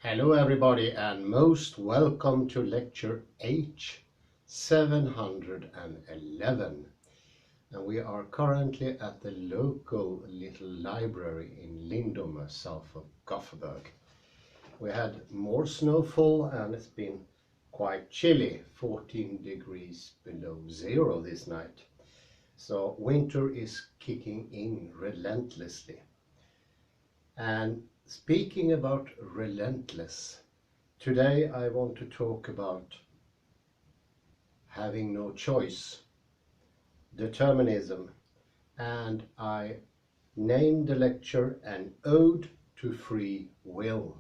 Hello everybody and most welcome to lecture H711, and we are currently at the local little library in Lindome, south of Gothenburg. We had more snowfall and it's been quite chilly, 14 degrees below zero this night. So winter is kicking in relentlessly. And speaking about relentless, today I want to talk about having no choice, determinism, and I named the lecture An Ode to Free Will.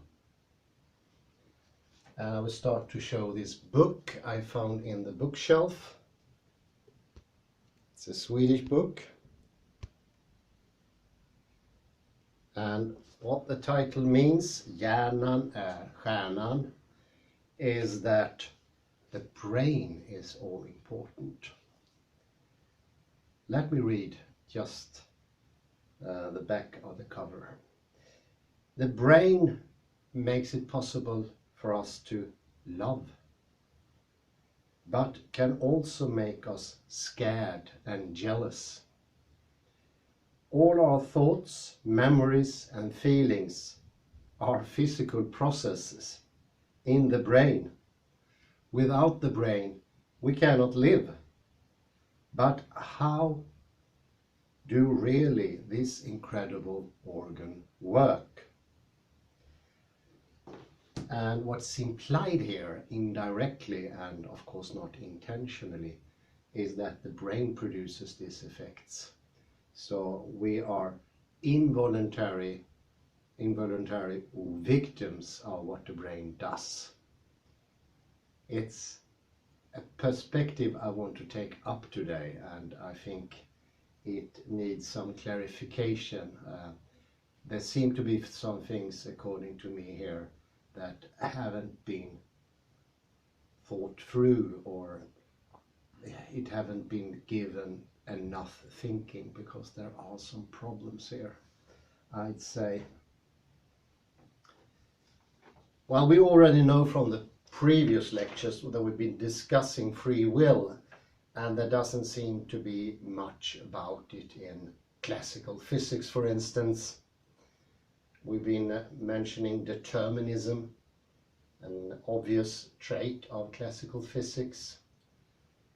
And I will start to show this book I found in the bookshelf. It's a Swedish book. And what the title means, Hjärnan är stjärnan, is that the brain is all important. Let me read just the back of the cover. The brain makes it possible for us to love, but can also make us scared and jealous. All our thoughts, memories and feelings are physical processes in the brain. Without the brain, we cannot live. But how do really this incredible organ work? And what's implied here, indirectly and of course not intentionally, is that the brain produces these effects. So we are involuntary victims of what the brain does. It's a perspective I want to take up today, and I think it needs some clarification. There seem to be some things, according to me here, that haven't been thought through, or it haven't been given enough thinking, because there are some problems here, I'd say. Well, we already know from the previous lectures that we've been discussing free will, and there doesn't seem to be much about it in classical physics, for instance. We've been mentioning determinism, an obvious trait of classical physics,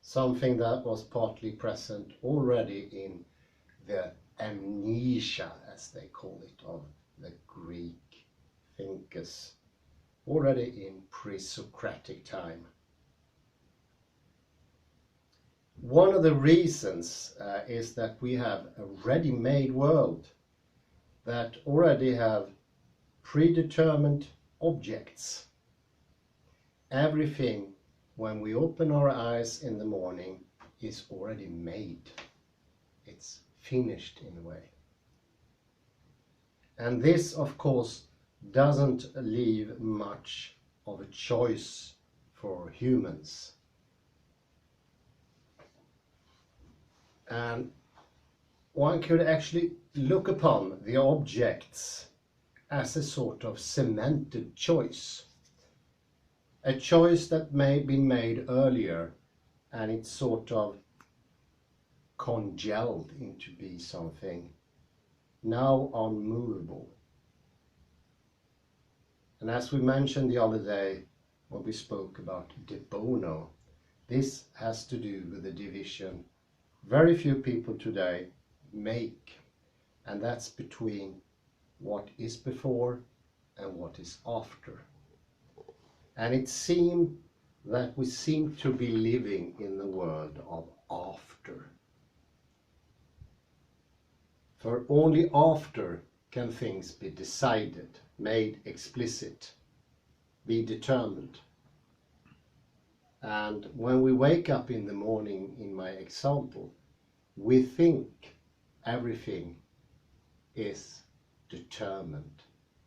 something that was partly present already in the amnesia, as they call it, of the Greek thinkers, already in pre-Socratic time. One of the reasons is that we have a ready-made world that already have predetermined objects. Everything, when we open our eyes in the morning, is already made. It's finished in a way. And this, of course, doesn't leave much of a choice for humans. And one could actually look upon the objects as a sort of cemented choice. A choice that may have been made earlier, and it's sort of congealed into be something now unmovable. And as we mentioned the other day when we spoke about de bono, this has to do with the division very few people today make, and that's between what is before and what is after. And it seems that we seem to be living in the world of after. For only after can things be decided, made explicit, be determined. And when we wake up in the morning, in my example, we think everything is determined.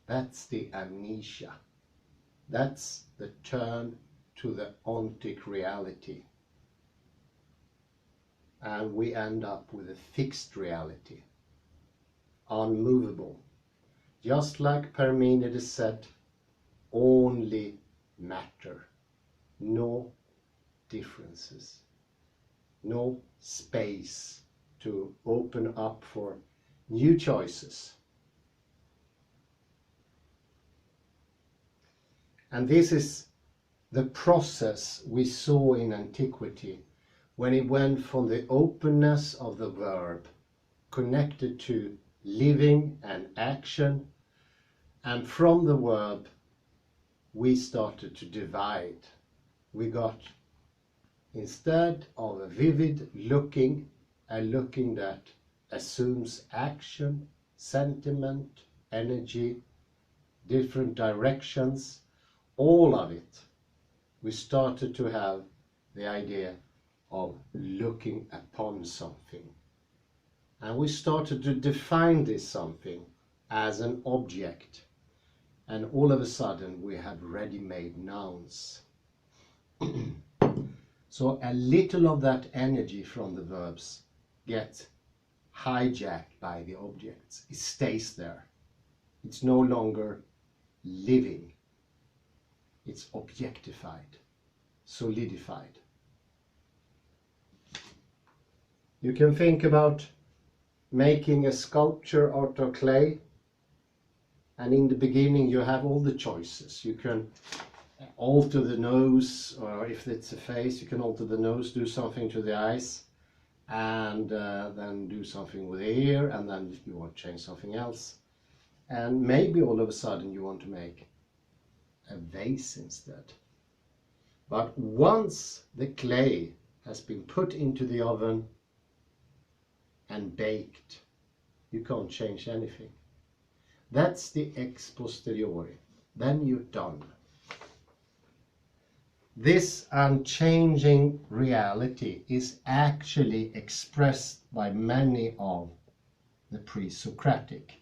That's the amnesia. That's the turn to the ontic reality. And we end up with a fixed reality, unmovable. Just like Parmenides said, only matter, no differences, no space to open up for new choices. And this is the process we saw in antiquity, when it went from the openness of the verb connected to living and action, and from the verb we started to divide. We got, instead of a vivid looking, a looking that assumes action, sentiment, energy, different directions, all of it, we started to have the idea of looking upon something. And we started to define this something as an object. And all of a sudden we had ready-made nouns. So a little of that energy from the verbs gets hijacked by the objects. It stays there. It's no longer living. It's objectified, solidified. You can think about making a sculpture out of clay, and in the beginning you have all the choices. You can alter the nose, or if it's a face, you can alter the nose, do something to the eyes, and then do something with the ear, and then you want to change something else. And maybe all of a sudden you want to make a vase instead. But once the clay has been put into the oven and baked, you can't change anything. That's the ex posteriori. Then you're done. This unchanging reality is actually expressed by many of the pre-Socratic.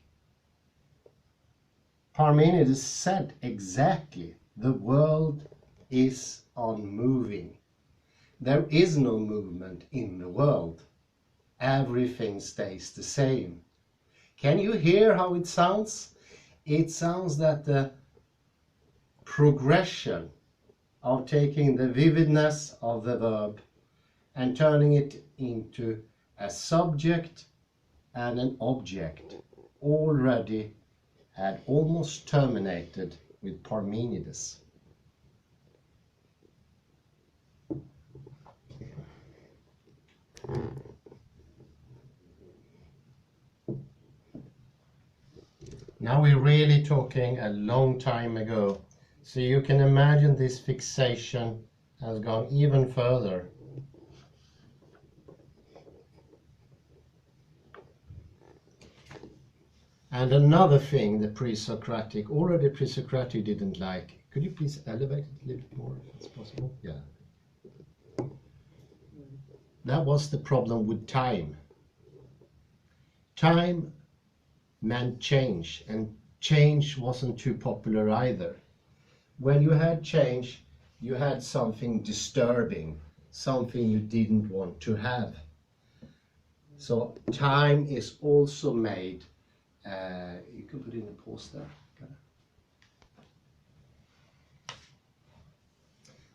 Parmenides said exactly, the world is unmoving. There is no movement in the world. Everything stays the same. Can you hear how it sounds? It sounds that the progression of taking the vividness of the verb and turning it into a subject and an object already had almost terminated with Parmenides. Now we're really talking a long time ago, so you can imagine this fixation has gone even further. And another thing the pre-Socratic didn't like. Could you please elevate it a little bit more if it's possible? Yeah. That was the problem with time. Time meant change, and change wasn't too popular either. When you had change, you had something disturbing, something you didn't want to have. So time is also made, you can put in a pause there.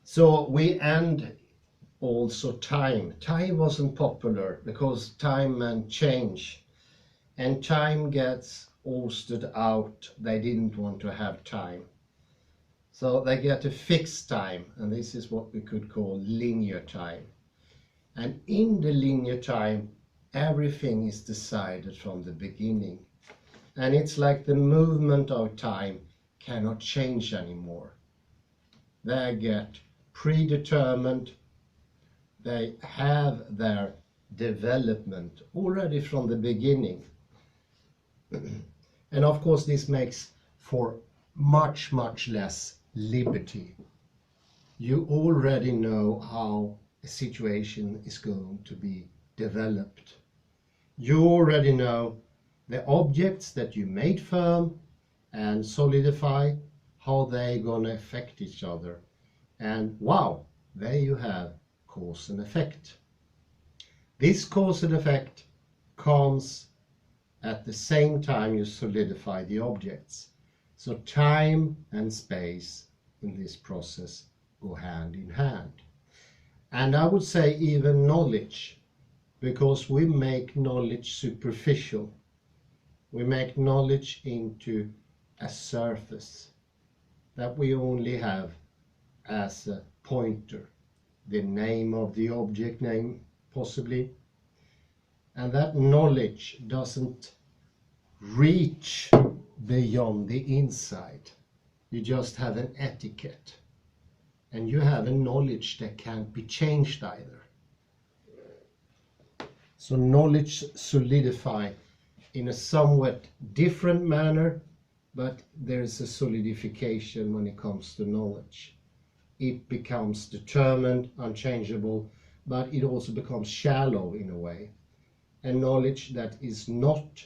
So we end also time. Time wasn't popular because time meant change. And time gets ousted out. They didn't want to have time. So they get a fixed time, and this is what we could call linear time. And in the linear time, everything is decided from the beginning. And it's like the movement of time cannot change anymore. They get predetermined. They have their development already from the beginning. And of course this makes for much less liberty. You already know how a situation is going to be developed. You already know the objects that you made firm and solidify, how they're going to affect each other. And wow, there you have cause and effect. This cause and effect comes at the same time you solidify the objects. So time and space in this process go hand in hand. And I would say even knowledge, because we make knowledge superficial. We make knowledge into a surface that we only have as a pointer, the name of the object name possibly, and that knowledge doesn't reach beyond the inside. You just have an etiquette, and you have a knowledge that can't be changed either. So knowledge solidifies in a somewhat different manner, but there is a solidification when it comes to knowledge. It becomes determined, unchangeable, but it also becomes shallow in a way. A knowledge that is not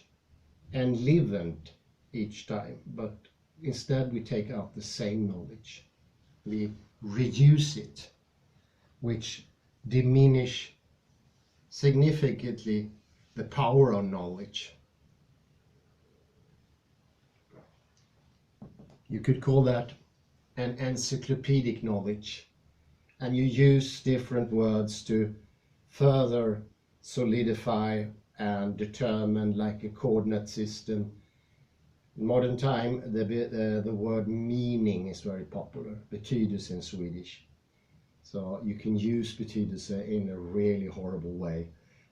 enlivened each time, but instead we take out the same knowledge. We reduce it, which diminish significantly the power of knowledge. You could call that an encyclopedic knowledge, and you use different words to further solidify and determine, like a coordinate system. In modern time, the word meaning is very popular, betydelse in Swedish. So you can use betydelse in a really horrible way,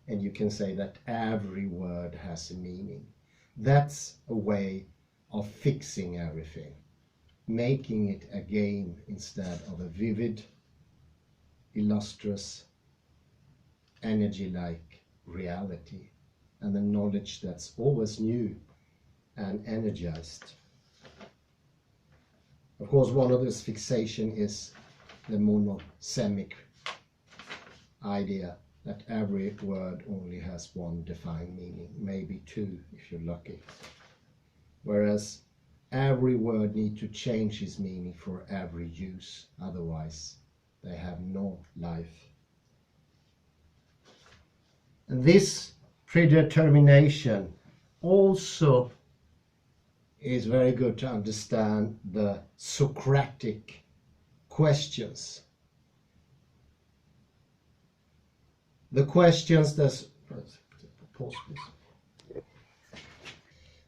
and you can say that every word has a meaning. That's a way of fixing everything, making it a game instead of a vivid, illustrious, energy-like reality, and the knowledge that's always new and energized. Of course, one of those fixation is the monosemic idea that every word only has one defined meaning, maybe two if you're lucky. Whereas every word needs to change its meaning for every use, otherwise they have no life. And this predetermination also is very good to understand the Socratic questions. The questions that... Pause, please.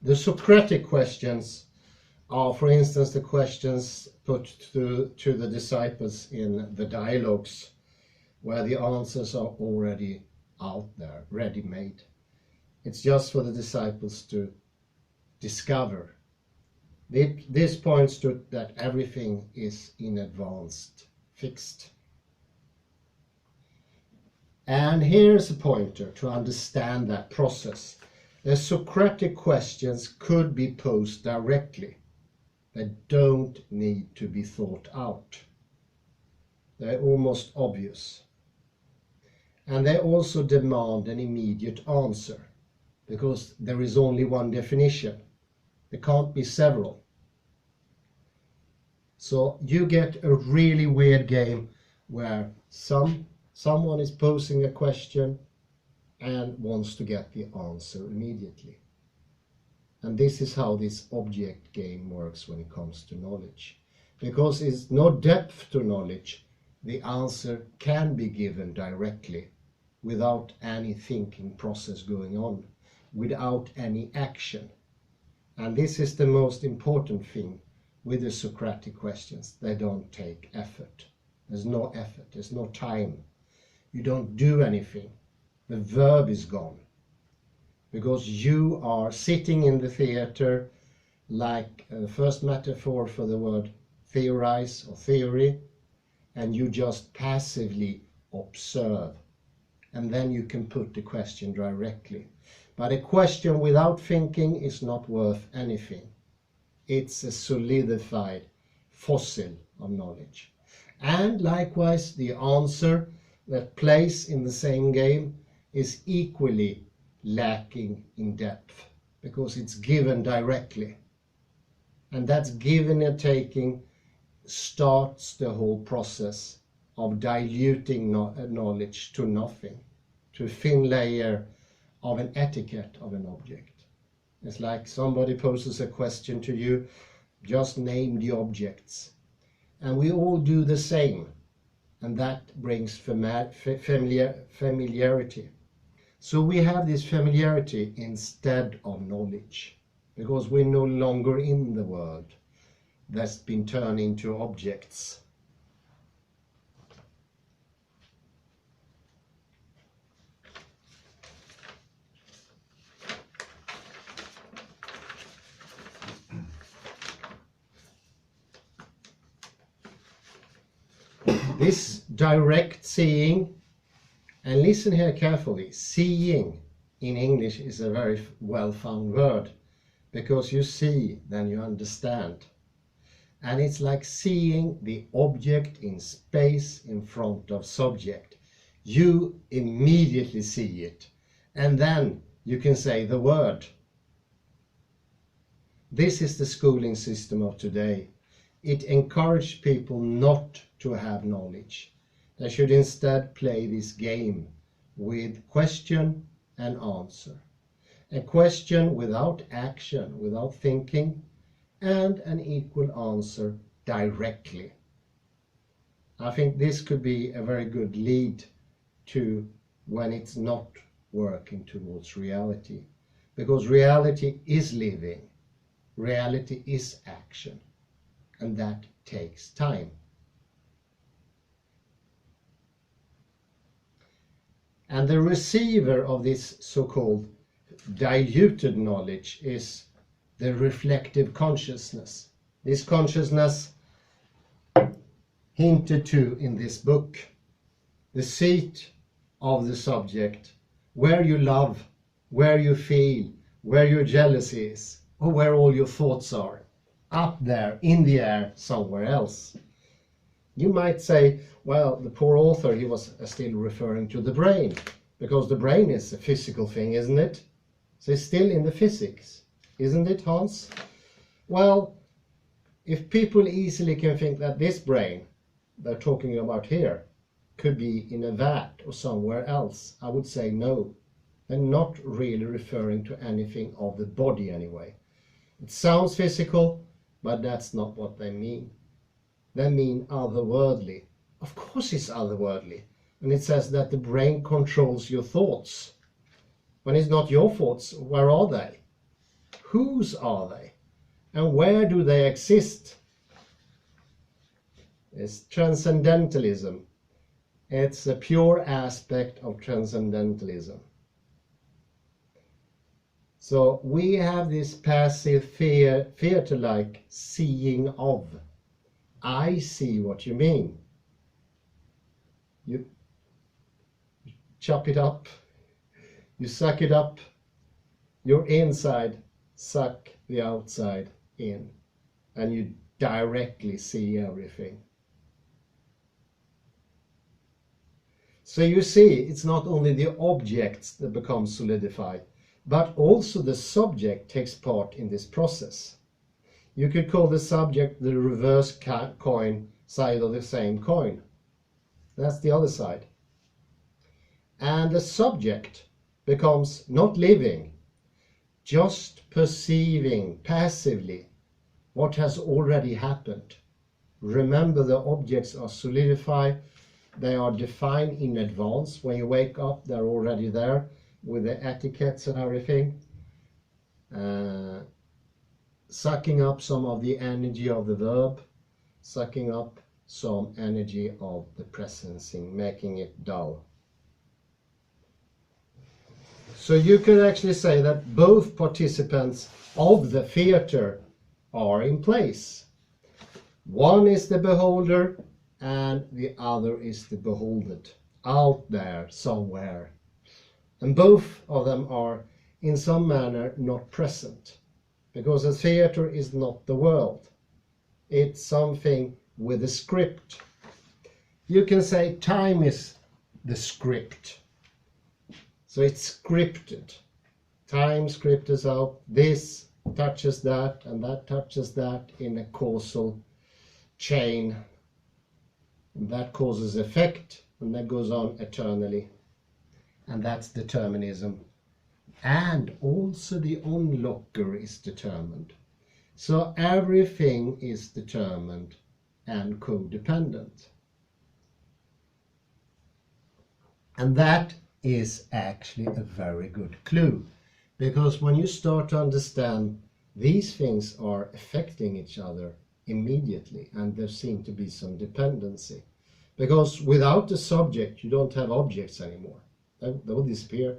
The Socratic questions are, for instance, the questions put to the disciples in the dialogues, where the answers are already out there, ready-made. It's just for the disciples to discover. This points to that everything is in advance fixed. And here's a pointer to understand that process. The Socratic questions could be posed directly. They don't need to be thought out. They're almost obvious. And they also demand an immediate answer, because there is only one definition. There can't be several. So you get a really weird game where someone is posing a question and wants to get the answer immediately. And this is how this object game works when it comes to knowledge. Because it's no depth to knowledge, the answer can be given directly without any thinking process going on, without any action. And this is the most important thing with the Socratic questions. They don't take effort. There's no effort, there's no time. You don't do anything. The verb is gone. Because you are sitting in the theater, like the first metaphor for the word theorize or theory, and you just passively observe. And then you can put the question directly. But a question without thinking is not worth anything. It's a solidified fossil of knowledge. And likewise, the answer that plays in the same game is equally lacking in depth, because it's given directly. And that's giving and taking starts the whole process of diluting knowledge to nothing, to a thin layer of an etiquette of an object. It's like somebody poses a question to you, just name the objects. And we all do the same, and that brings familiarity. So we have this familiarity instead of knowledge, because we're no longer in the world that's been turned into objects. This direct seeing, and listen here carefully, seeing in English is a very well-found word, because you see, then you understand. And it's like seeing the object in space in front of subject. You immediately see it, and then you can say the word. This is the schooling system of today. It encourages people not to have knowledge. They should instead play this game with question and answer. A question without action, without thinking, and an equal answer directly. I think this could be a very good lead to when it's not working towards reality. Because reality is living, reality is action, and that takes time. And the receiver of this so-called diluted knowledge is the reflective consciousness. This consciousness hinted to in this book, the seat of the subject, where you love, where you feel, where your jealousy is, or where all your thoughts are, up there, in the air, somewhere else. You might say, well, the poor author, he was still referring to the brain, because the brain is a physical thing, isn't it? So it's still in the physics, isn't it, Hans? Well, if people easily can think that this brain they're talking about here could be in a vat or somewhere else, I would say no. They're not really referring to anything of the body anyway. It sounds physical, but that's not what they mean. They mean otherworldly. Of course it's otherworldly. And it says that the brain controls your thoughts. When it's not your thoughts, where are they? Whose are they? And where do they exist? It's transcendentalism. It's a pure aspect of transcendentalism. So we have this passive theater-like seeing of. I see what you mean. You chop it up, you suck it up, your inside suck the outside in, and you directly see everything. So you see, it's not only the objects that become solidified, but also the subject takes part in this process. You could call the subject the reverse coin side of the same coin. That's the other side. And the subject becomes not living, just perceiving passively what has already happened. Remember, the objects are solidified, they are defined in advance. When you wake up, they're already there with the etiquettes and everything. Sucking up some of the energy of the verb, sucking up some energy of the presencing, making it dull. So you could actually say that both participants of the theater are in place. One is the beholder and the other is the beholded, out there somewhere. And both of them are in some manner not present, because a theater is not the world. It's something with a script. You can say time is the script. So it's scripted. Time scripts out. This touches that and that touches that in a causal chain. And that causes effect, and that goes on eternally. And that's determinism. And also the onlooker is determined. So everything is determined and codependent. And that is actually a very good clue, because when you start to understand these things are affecting each other immediately, and there seems to be some dependency, because without the subject you don't have objects anymore. They'll disappear.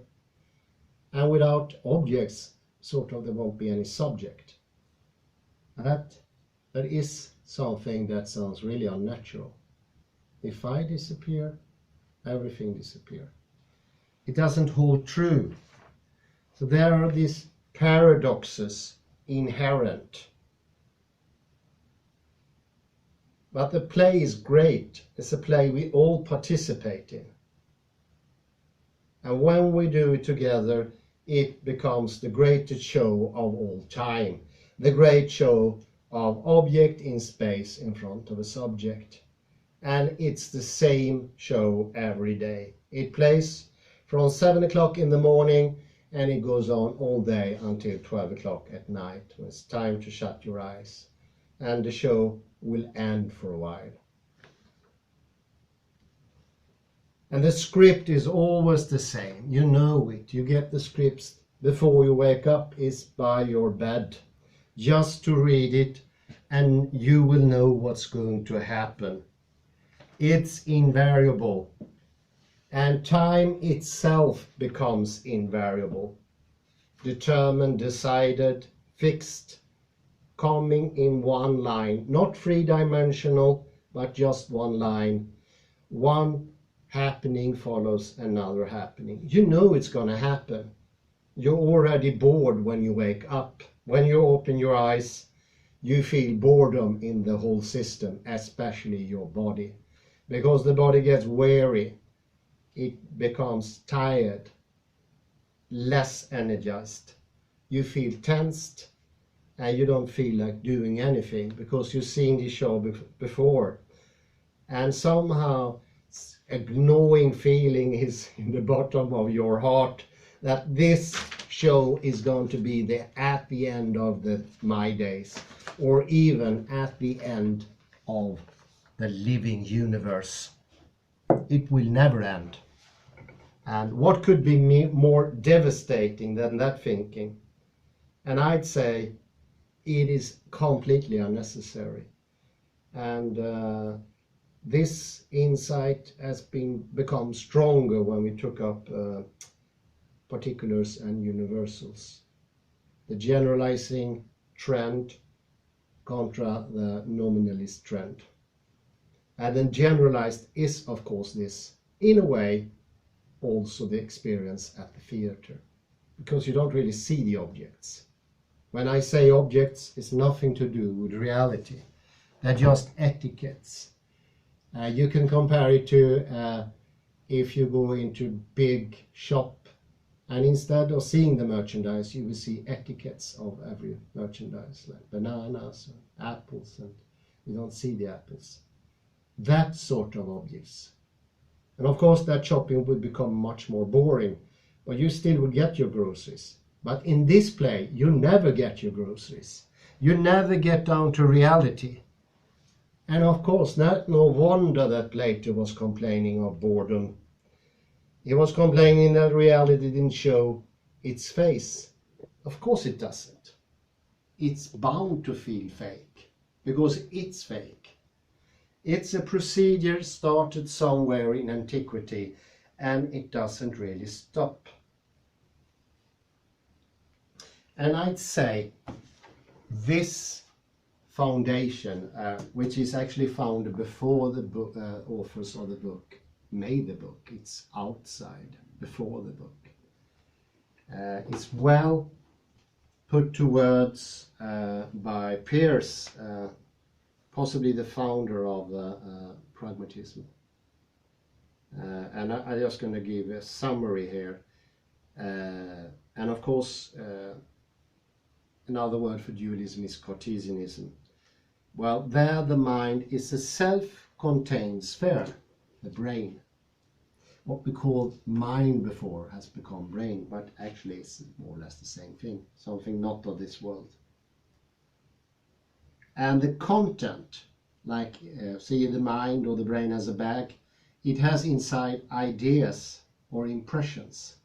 And without objects, sort of, there won't be any subject. And that is something that sounds really unnatural. If I disappear, everything disappears. It doesn't hold true. So there are these paradoxes inherent. But the play is great. It's a play we all participate in. And when we do it together, it becomes the greatest show of all time. The great show of object in space in front of a subject. And it's the same show every day. It plays from 7 o'clock in the morning and it goes on all day until 12 o'clock at night. It's time to shut your eyes. And the show will end for a while. And the script is always the same. You know it. You get the scripts before you wake up. It's by your bed. Just to read it and you will know what's going to happen. It's invariable. And time itself becomes invariable. Determined, decided, fixed, coming in one line. Not three-dimensional, but just one line. One happening follows another happening. You know it's going to happen. You're already bored when you wake up. When you open your eyes, you feel boredom in the whole system, especially your body. Because the body gets weary. It becomes tired, less energized. You feel tensed and you don't feel like doing anything because you've seen this show before. And somehow a gnawing feeling is in the bottom of your heart that this show is going to be at the end of my days, or even at the end of the living universe. It will never end. And what could be more devastating than that thinking? And I'd say it is completely unnecessary. And this insight has become stronger when we took up particulars and universals. The generalizing trend contra the nominalist trend. And then generalized is, of course, this, in a way, also the experience at the theater, because you don't really see the objects. When I say objects, it's nothing to do with reality. They're just etiquettes. You can compare it to if you go into big shop and instead of seeing the merchandise, you will see etiquettes of every merchandise, like bananas and apples, and you don't see the apples. That sort of objects. And of course that shopping would become much more boring, but you still would get your groceries. But in this play, you never get your groceries. You never get down to reality. And of course, no wonder that Plato was complaining of boredom. He was complaining that reality didn't show its face. Of course it doesn't. It's bound to feel fake, because it's fake. It's a procedure started somewhere in antiquity, and it doesn't really stop. And I'd say this foundation, which is actually founded before the authors of the book made the book. It's outside, before the book. It's well put to words by Peirce, possibly the founder of pragmatism. And I'm just going to give a summary here. And of course, another word for dualism is Cartesianism. Well, there the mind is a self-contained sphere, the brain. What we called mind before has become brain, but actually it's more or less the same thing, something not of this world. And the content, like see the mind or the brain as a bag, it has inside ideas or impressions.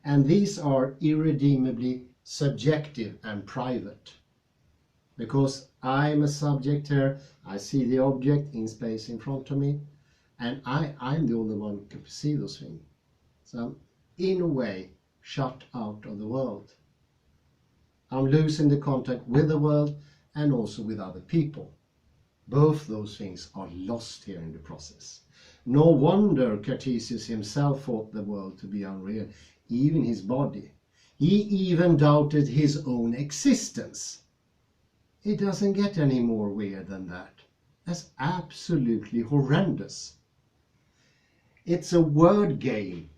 And these are irredeemably subjective and private. Because I'm a subject here, I see the object in space in front of me, and I'm the only one who can perceive those things. So I'm, in a way, shut out of the world. I'm losing the contact with the world and also with other people. Both those things are lost here in the process. No wonder Cartesius himself thought the world to be unreal, even his body. He even doubted his own existence. It doesn't get any more weird than that. That's absolutely horrendous. It's a word game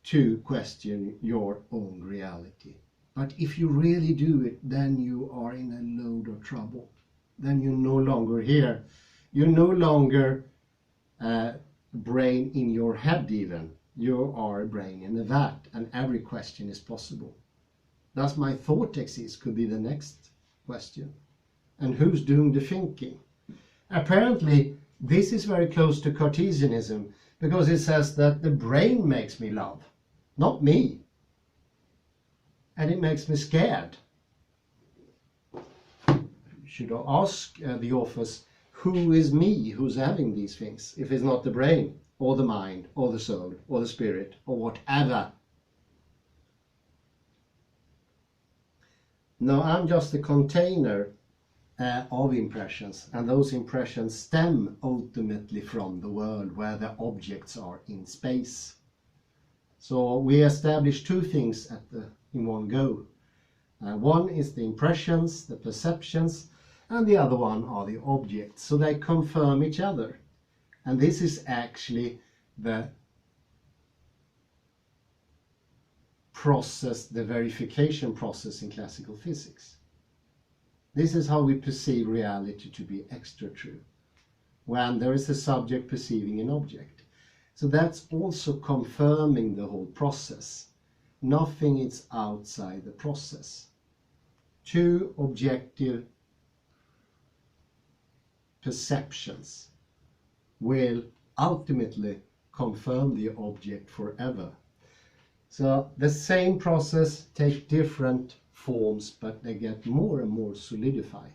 to question your own reality. But if you really do it, then you are in a load of trouble. Then you're no longer here. You're no longer a brain in your head even. You are a brain in a vat, and every question is possible. Does my thought exist? Could be the next question. And who's doing the thinking? Apparently, this is very close to Cartesianism, because it says that the brain makes me love, not me. And it makes me scared. Should I ask the authors, who is me who's having these things, if it's not the brain, or the mind, or the soul, or the spirit, or whatever? No, I'm just a container of impressions, and those impressions stem ultimately from the world where the objects are in space. So we establish two things in one go. One is the impressions, the perceptions, and the other one are the objects. So they confirm each other. And this is actually the process, the verification process in classical physics. This is how we perceive reality to be extra true, when there is a subject perceiving an object. So that's also confirming the whole process. Nothing is outside the process. Two objective perceptions will ultimately confirm the object forever. So the same process takes different forms, but they get more and more solidified.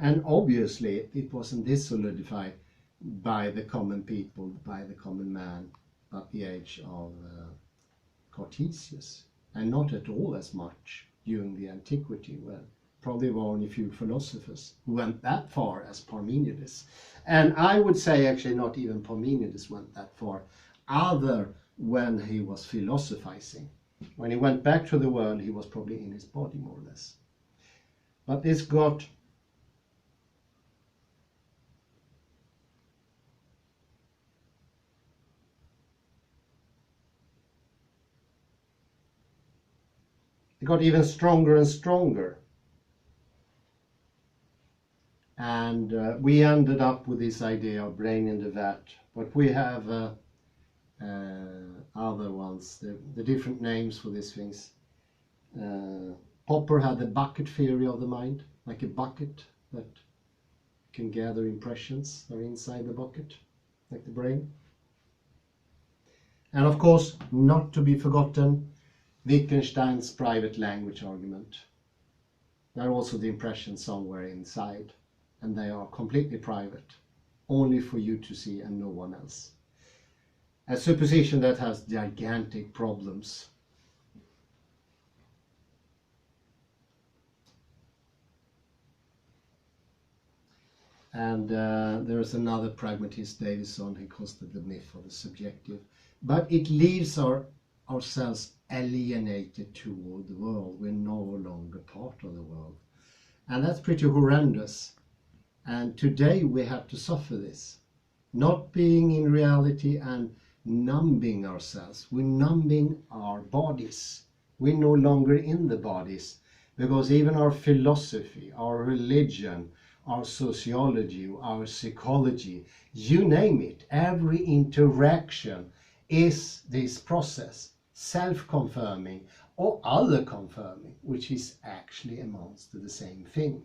And obviously it wasn't this solidified by the common people, by the common man, at the age of Cartesius, and not at all as much during the antiquity, where probably were only a few philosophers who went that far as Parmenides. And I would say actually not even Parmenides went that far, other when he was philosophizing. When he went back to the world, he was probably in his body more or less. But this got even stronger and stronger. And we ended up with this idea of brain in the vat. But we have other ones, the different names for these things. Popper had the bucket theory of the mind, like a bucket that can gather impressions that are inside the bucket, like the brain. And of course, not to be forgotten, Wittgenstein's private language argument. There are also the impressions somewhere inside, and they are completely private, only for you to see and no one else. A supposition that has gigantic problems. And there is another pragmatist, Davison, who calls it the myth of the subjective. But it leaves ourselves alienated toward the world. We're no longer part of the world. And that's pretty horrendous. And today we have to suffer this. Not being in reality and numbing ourselves. We're numbing our bodies. We're no longer in the bodies, because even our philosophy, our religion, our sociology, our psychology, you name it, every interaction is this process, self-confirming or other confirming, which is actually amounts to the same thing.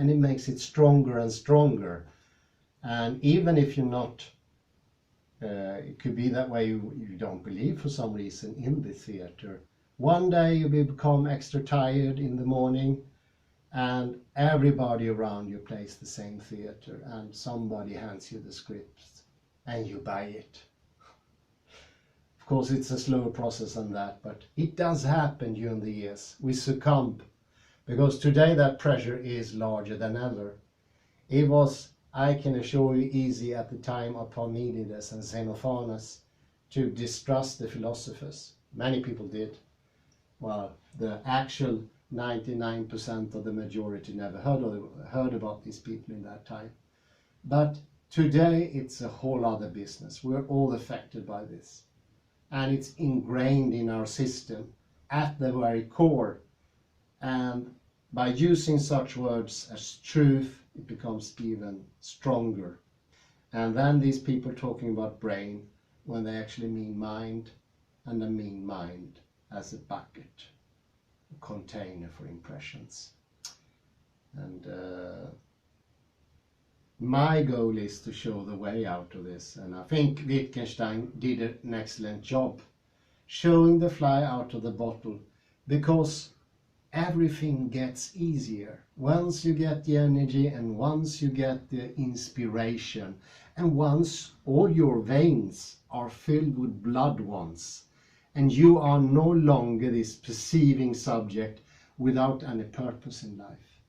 and it makes it stronger and stronger. And even if you're not, it could be that way, you don't believe for some reason in the theater. One day you become extra tired in the morning, and everybody around you plays the same theater, and somebody hands you the script and you buy it. Of course, it's a slower process than that, but it does happen during the years. We succumb, because today that pressure is larger than ever. It was, I can assure you, easy at the time of Parmenides and Xenophanes to distrust the philosophers. Many people did. Well, the actual 99% of the majority never heard about these people in that time. But today it's a whole other business. We're all affected by this. And it's ingrained in our system at the very core. And by using such words as truth, it becomes even stronger. And then these people talking about brain when they actually mean mind, and they mean mind as a bucket, a container for impressions. And my goal is to show the way out of this, and I think Wittgenstein did an excellent job showing the fly out of the bottle, because everything gets easier once you get the energy, and once you get the inspiration, and once all your veins are filled with blood once, and you are no longer this perceiving subject without any purpose in life.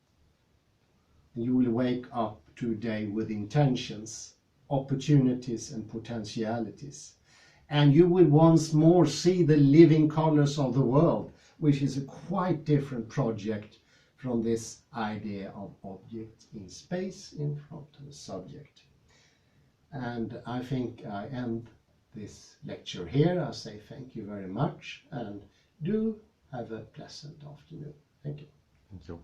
You will wake up today with intentions, opportunities and potentialities. And you will once more see the living colors of the world, which is a quite different project from this idea of object in space in front of the subject. And I think I end this lecture here. I say thank you very much, and do have a pleasant afternoon. Thank you. Thank you.